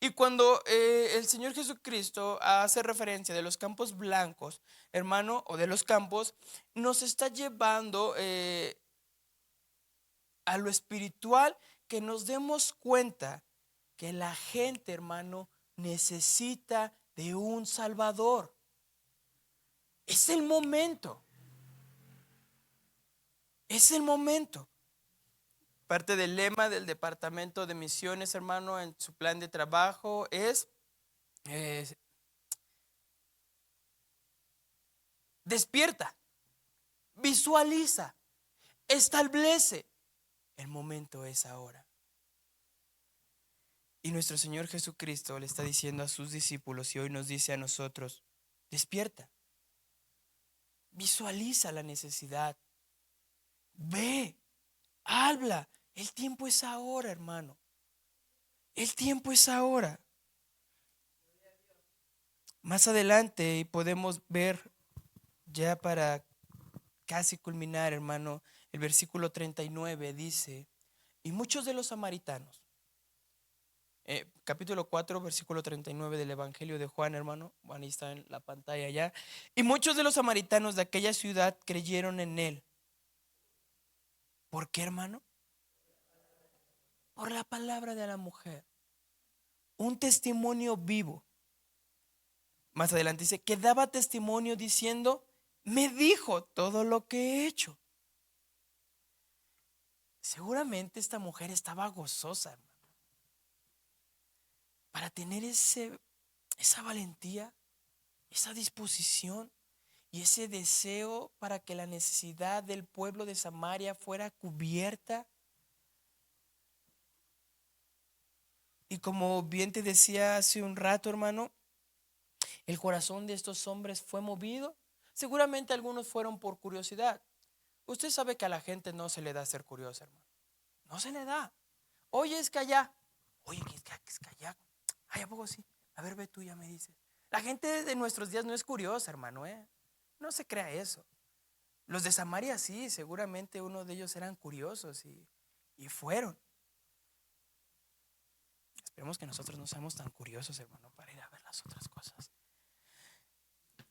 Speaker 1: Y cuando el Señor Jesucristo hace referencia de los campos blancos, hermano, o de los campos, nos está llevando a lo espiritual, que nos demos cuenta que la gente, hermano, necesita de un Salvador. Es el momento. Es el momento. Parte del lema del Departamento de Misiones, hermano, en su plan de trabajo es despierta, visualiza, establece. El momento es ahora. Y nuestro Señor Jesucristo le está diciendo a sus discípulos y hoy nos dice a nosotros: despierta, visualiza la necesidad, ve, habla. El tiempo es ahora, hermano. El tiempo es ahora. Más adelante y podemos ver, ya para casi culminar, hermano, el versículo 39 dice, y muchos de los samaritanos, capítulo 4, versículo 39 del Evangelio de Juan, hermano, bueno, ahí está en la pantalla ya, y muchos de los samaritanos de aquella ciudad creyeron en él. ¿Por qué, hermano? Por la palabra de la mujer, un testimonio vivo. Más adelante dice que daba testimonio diciendo, me dijo todo lo que he hecho. Seguramente esta mujer estaba gozosa, hermano, para tener esa valentía, esa disposición y ese deseo para que la necesidad del pueblo de Samaria fuera cubierta. Y como bien te decía hace un rato, hermano, el corazón de estos hombres fue movido. Seguramente algunos fueron por curiosidad. Usted sabe que a la gente no se le da ser curiosa, hermano. No se le da. Oye, es que allá. Oye, es que allá. Ay, ¿a poco sí? A ver, ve tú, ya me dices. La gente de nuestros días no es curiosa, hermano, ¿eh? No se crea eso. Los de Samaria sí, seguramente uno de ellos eran curiosos y fueron. Esperemos que nosotros no seamos tan curiosos, hermano, para ir a ver las otras cosas.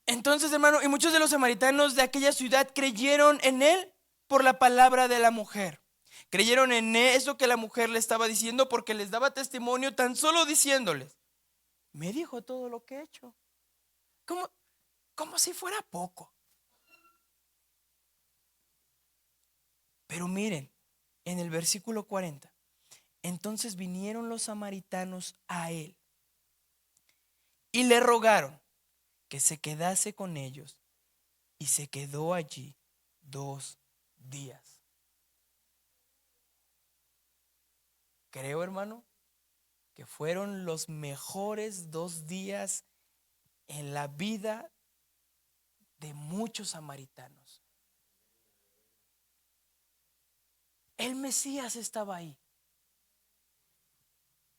Speaker 1: Entonces, hermano, y muchos de los samaritanos de aquella ciudad creyeron en él por la palabra de la mujer. Creyeron en eso que la mujer le estaba diciendo porque les daba testimonio tan solo diciéndoles, me dijo todo lo que he hecho. Como si fuera poco. Pero miren, en el versículo 40, entonces vinieron los samaritanos a él y le rogaron que se quedase con ellos, y se quedó allí 2 días. Creo, hermano, que fueron los mejores 2 días en la vida de muchos samaritanos. El Mesías estaba ahí,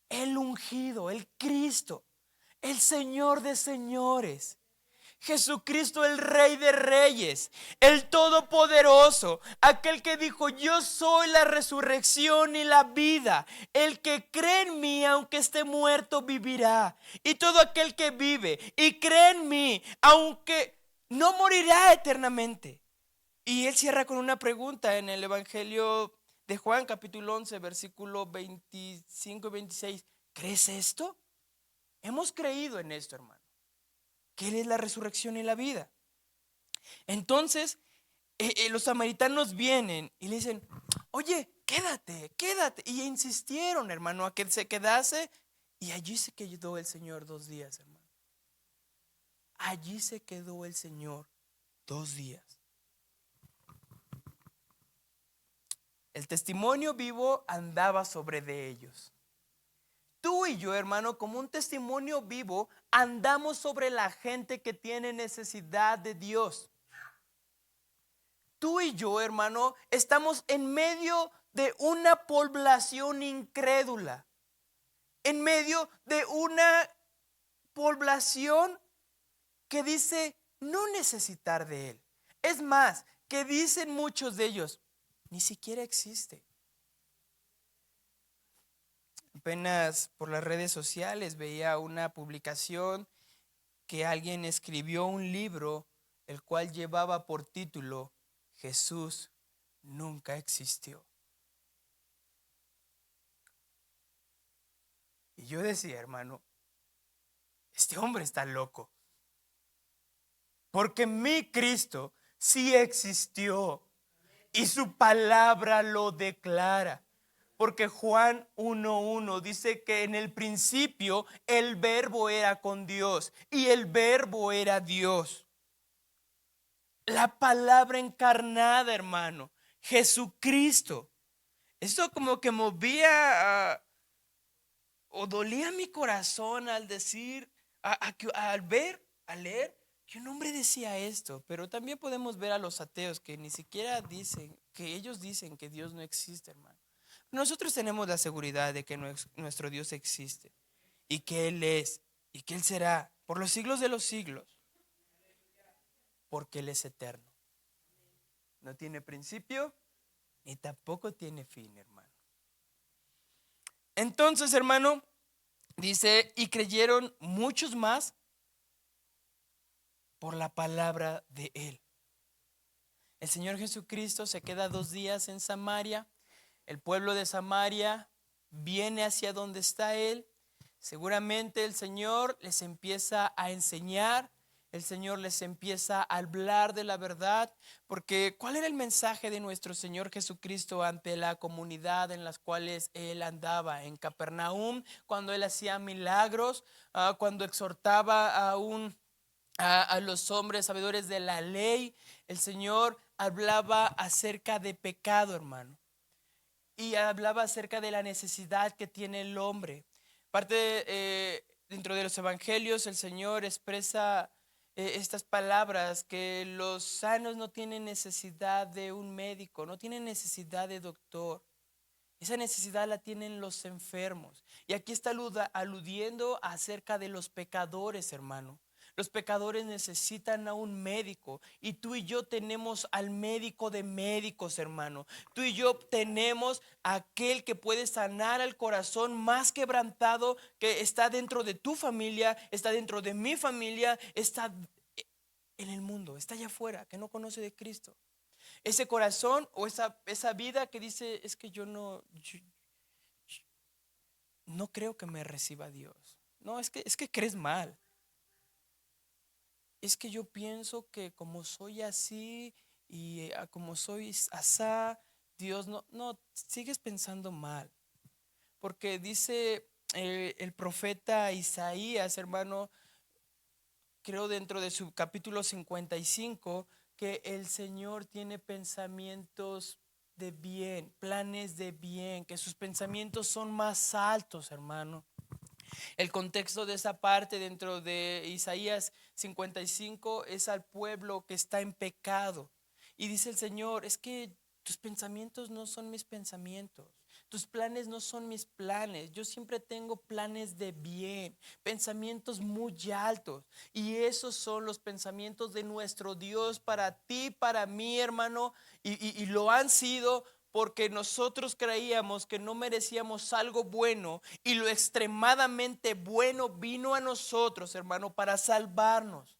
Speaker 1: el ungido, el Cristo, el Señor de señores, Jesucristo, el Rey de reyes, el Todopoderoso, aquel que dijo, yo soy la resurrección y la vida. El que cree en mí, aunque esté muerto, vivirá. Y todo aquel que vive y cree en mí, aunque no morirá eternamente. Y él cierra con una pregunta en el Evangelio de Juan, capítulo 11, versículo 25 y 26. ¿Crees esto? Hemos creído en esto, hermano, que Él es la resurrección y la vida. Entonces, los samaritanos vienen y le dicen, oye, quédate, quédate. Y insistieron, hermano, a que se quedase. Y allí se quedó el Señor 2 días, hermano. Allí se quedó el Señor 2 días. El testimonio vivo andaba sobre de ellos. Tú y yo, hermano, como un testimonio vivo, andamos sobre la gente que tiene necesidad de Dios. Tú y yo, hermano, estamos en medio de una población incrédula, en medio de una población que dice no necesitar de Él. Es más, que dicen muchos de ellos, ni siquiera existe. Apenas por las redes sociales veía una publicación que alguien escribió un libro el cual llevaba por título Jesús nunca existió. Y yo decía, hermano, este hombre está loco. Porque mi Cristo sí existió y su palabra lo declara. Porque Juan 1:1 dice que en el principio el verbo era con Dios y el verbo era Dios. La palabra encarnada, hermano, Jesucristo. Esto como que movía o dolía mi corazón al decir, al ver, al leer, que un hombre decía esto. Pero también podemos ver a los ateos que ni siquiera dicen, que ellos dicen que Dios no existe, hermano. Nosotros tenemos la seguridad de que nuestro Dios existe y que Él es y que Él será por los siglos de los siglos, porque Él es eterno. No tiene principio ni tampoco tiene fin, hermano. Entonces, hermano, dice, y creyeron muchos más por la palabra de Él. El Señor Jesucristo se queda 2 días en Samaria. El pueblo de Samaria viene hacia donde está Él. Seguramente el Señor les empieza a enseñar. El Señor les empieza a hablar de la verdad, porque ¿cuál era el mensaje de nuestro Señor Jesucristo ante la comunidad en las cuales Él andaba? En Capernaum, cuando Él hacía milagros, cuando exhortaba a los hombres sabedores de la ley, el Señor hablaba acerca de pecado, hermano, y hablaba acerca de la necesidad que tiene el hombre. Dentro de los evangelios, el Señor expresa estas palabras, que los sanos no tienen necesidad de un médico, no tienen necesidad de doctor. Esa necesidad la tienen los enfermos. Y aquí está aludiendo acerca de los pecadores, hermano. Los pecadores necesitan a un médico, y tú y yo tenemos al médico de médicos, hermano. Tú y yo tenemos a aquel que puede sanar al corazón más quebrantado, que está dentro de tu familia, está dentro de mi familia, está en el mundo, está allá afuera, que no conoce de Cristo. Ese corazón o esa vida que dice, es que yo no creo que me reciba Dios. No, es que crees mal. Es que yo pienso que como soy así y como soy asá, Dios no, sigues pensando mal. Porque dice el profeta Isaías, hermano, creo dentro de su capítulo 55, que el Señor tiene pensamientos de bien, planes de bien, que sus pensamientos son más altos, hermano. El contexto de esa parte dentro de Isaías 55 es al pueblo que está en pecado. Y dice el Señor, es que tus pensamientos no son mis pensamientos. Tus planes no son mis planes. Yo siempre tengo planes de bien, pensamientos muy altos. Y esos son los pensamientos de nuestro Dios para ti, para mí, hermano. Y lo han sido, porque nosotros creíamos que no merecíamos algo bueno, y lo extremadamente bueno vino a nosotros, hermano, para salvarnos,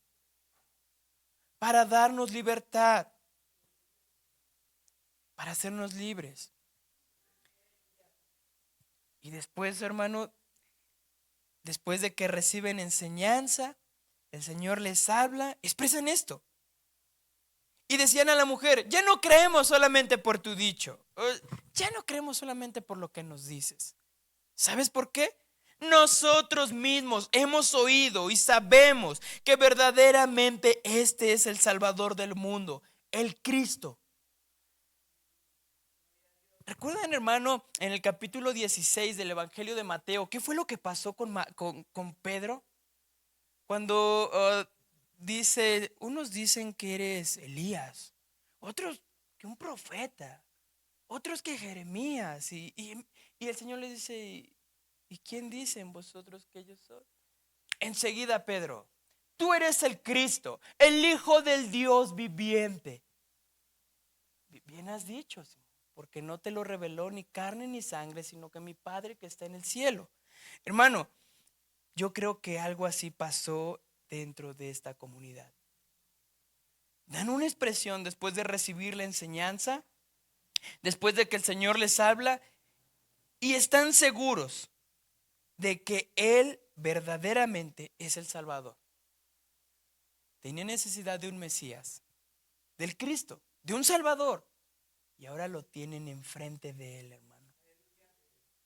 Speaker 1: para darnos libertad, para hacernos libres. Y después, hermano, después de que reciben enseñanza, el Señor les habla, expresan esto. Y decían a la mujer, ya no creemos solamente por tu dicho, ya no creemos solamente por lo que nos dices. ¿Sabes por qué? Nosotros mismos hemos oído y sabemos que verdaderamente este es el Salvador del mundo, el Cristo. ¿Recuerdan, hermano, en el capítulo 16 del Evangelio de Mateo, qué fue lo que pasó con Pedro? Cuando dice, unos dicen que eres Elías, otros que un profeta, otros que Jeremías. Y el Señor les dice, ¿y quién dicen vosotros que yo soy? Enseguida Pedro, tú eres el Cristo, el Hijo del Dios viviente. Bien has dicho, Simón, porque no te lo reveló ni carne ni sangre, sino que mi Padre que está en el cielo. Hermano, yo creo que algo así pasó dentro de esta comunidad. Dan una expresión después de recibir la enseñanza, después de que el Señor les habla, y están seguros de que Él verdaderamente es el Salvador. Tenía necesidad de un Mesías, del Cristo, de un Salvador, y ahora lo tienen enfrente de Él, hermano.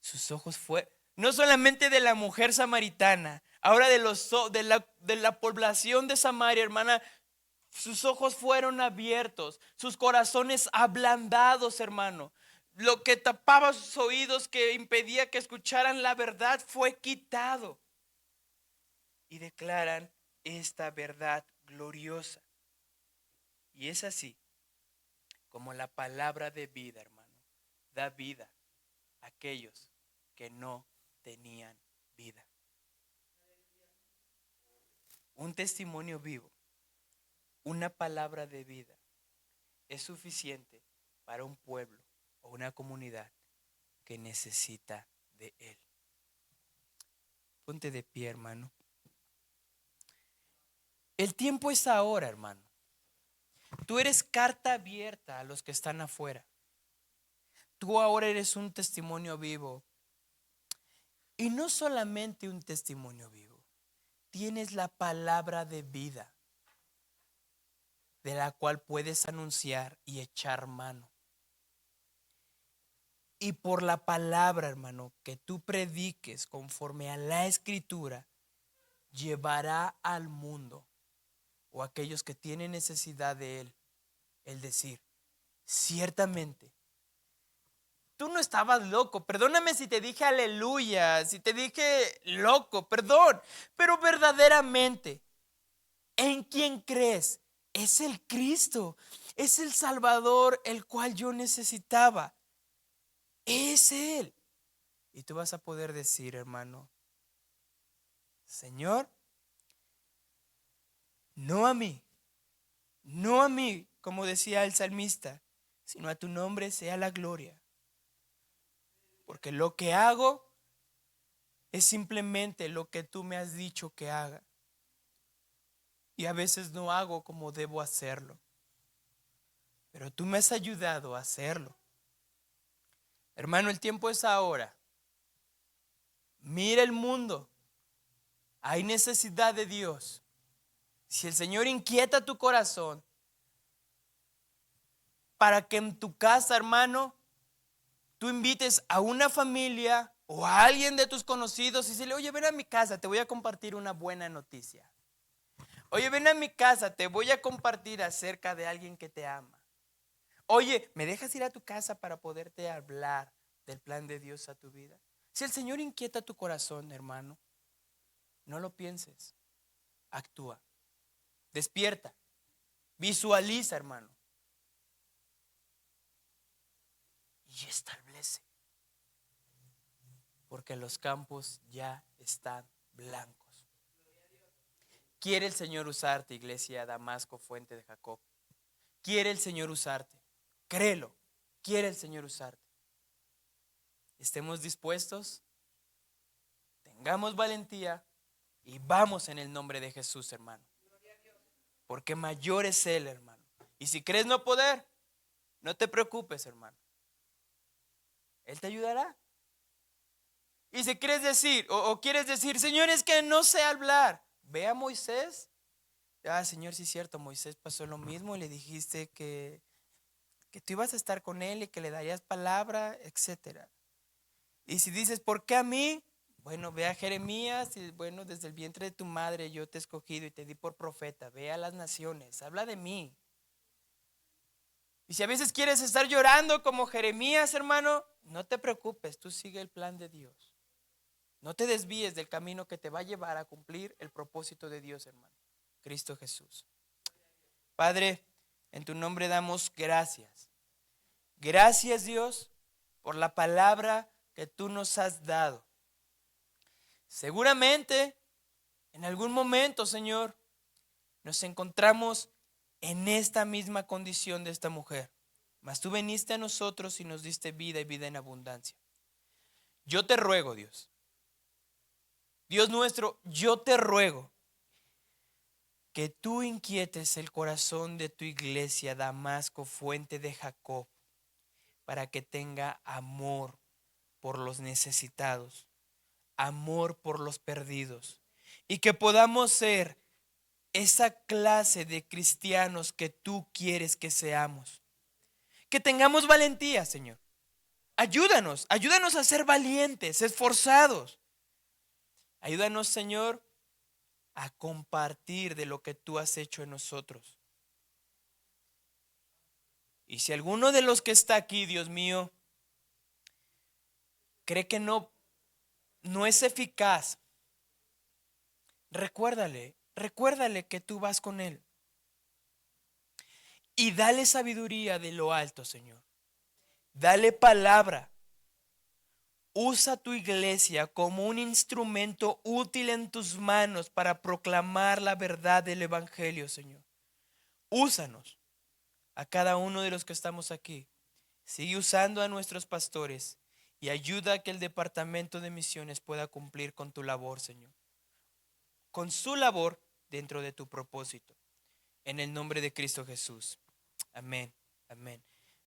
Speaker 1: Sus ojos fue no solamente de la mujer samaritana, ahora de la población de Samaria, hermana. Sus ojos fueron abiertos, sus corazones ablandados, hermano. Lo que tapaba sus oídos, que impedía que escucharan la verdad, fue quitado. Y declaran esta verdad gloriosa. Y es así como la palabra de vida, hermano, da vida a aquellos que no tenían vida. un testimonio vivo, una palabra de vida, es suficiente para un pueblo o una comunidad que necesita de Él. Ponte de pie, hermano. El tiempo es ahora, hermano. Tú eres carta abierta a los que están afuera. Tú ahora eres un testimonio vivo. Y no solamente un testimonio vivo. Tienes la palabra de vida, de la cual puedes anunciar y echar mano. Y por la palabra, hermano, que tú prediques conforme a la Escritura, llevará al mundo o a aquellos que tienen necesidad de Él, el decir, ciertamente, tú no estabas loco. Perdóname si te dije aleluya, si te dije loco, perdón. Pero verdaderamente, ¿en quién crees? Es el Cristo, es el Salvador el cual yo necesitaba. Es Él. Y tú vas a poder decir, hermano, Señor, no a mí, no a mí, como decía el salmista, sino a tu nombre sea la gloria. Porque lo que hago es simplemente lo que tú me has dicho que haga. Y a veces no hago como debo hacerlo. Pero tú me has ayudado a hacerlo. Hermano, el tiempo es ahora. Mira el mundo. Hay necesidad de Dios. Si el Señor inquieta tu corazón para que en tu casa, hermano, tú invites a una familia o a alguien de tus conocidos y dile, oye, ven a mi casa, te voy a compartir una buena noticia. Oye, ven a mi casa, te voy a compartir acerca de alguien que te ama. Oye, ¿me dejas ir a tu casa para poderte hablar del plan de Dios a tu vida? Si el Señor inquieta tu corazón, hermano, no lo pienses, actúa, despierta, visualiza, hermano, y establece, porque los campos ya están blancos. Quiere el Señor usarte, iglesia Damasco, fuente de Jacob. Quiere el Señor usarte, créelo, quiere el Señor usarte. Estemos dispuestos, tengamos valentía y vamos en el nombre de Jesús, hermano. Porque mayor es Él, hermano. Y si crees no poder, no te preocupes, hermano. Él te ayudará. Y si quieres decir, o quieres decir, Señor, es que no sé hablar, ve a Moisés. Ah, Señor, sí es cierto, Moisés pasó lo mismo y le dijiste que tú ibas a estar con él y que le darías palabra, etcétera. Y si dices, ¿por qué a mí? Bueno, ve a Jeremías y bueno, desde el vientre de tu madre yo te he escogido y te di por profeta. Ve a las naciones, habla de mí. Y si a veces quieres estar llorando como Jeremías, hermano, no te preocupes, tú sigue el plan de Dios. No te desvíes del camino que te va a llevar a cumplir el propósito de Dios, hermano. Cristo Jesús. Padre, en tu nombre damos gracias. Gracias, Dios, por la palabra que tú nos has dado. Seguramente, en algún momento, Señor, nos encontramos en esta misma condición de esta mujer. Mas tú viniste a nosotros y nos diste vida y vida en abundancia. Yo te ruego, Dios. Dios nuestro, yo te ruego que tú inquietes el corazón de tu iglesia, Damasco, fuente de Jacob, para que tenga amor por los necesitados, amor por los perdidos, y que podamos ser esa clase de cristianos que tú quieres que seamos. Que tengamos valentía, Señor. Ayúdanos, ayúdanos a ser valientes, esforzados. Ayúdanos, Señor, a compartir de lo que tú has hecho en nosotros. Y si alguno de los que está aquí, Dios mío, cree que no es eficaz, recuérdale que tú vas con él. Y dale sabiduría de lo alto, Señor. Dale palabra. Usa tu iglesia como un instrumento útil en tus manos para proclamar la verdad del Evangelio, Señor. Úsanos a cada uno de los que estamos aquí. Sigue usando a nuestros pastores y ayuda a que el departamento de misiones pueda cumplir con tu labor, Señor. Con su labor dentro de tu propósito. En el nombre de Cristo Jesús. Amén. Amén.